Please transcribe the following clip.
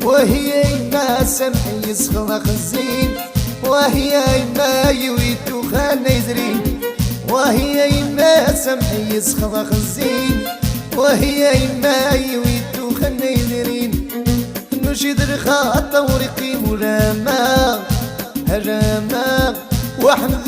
وهي ما سمحي يسخلق الزين، وهي ما يويتو خانا يزرين، وهي ما سمحي يسخلق الزين، وهي ما يويتو خانا يزرين. نشيد الخاطة ورقي وراما هراما وحمد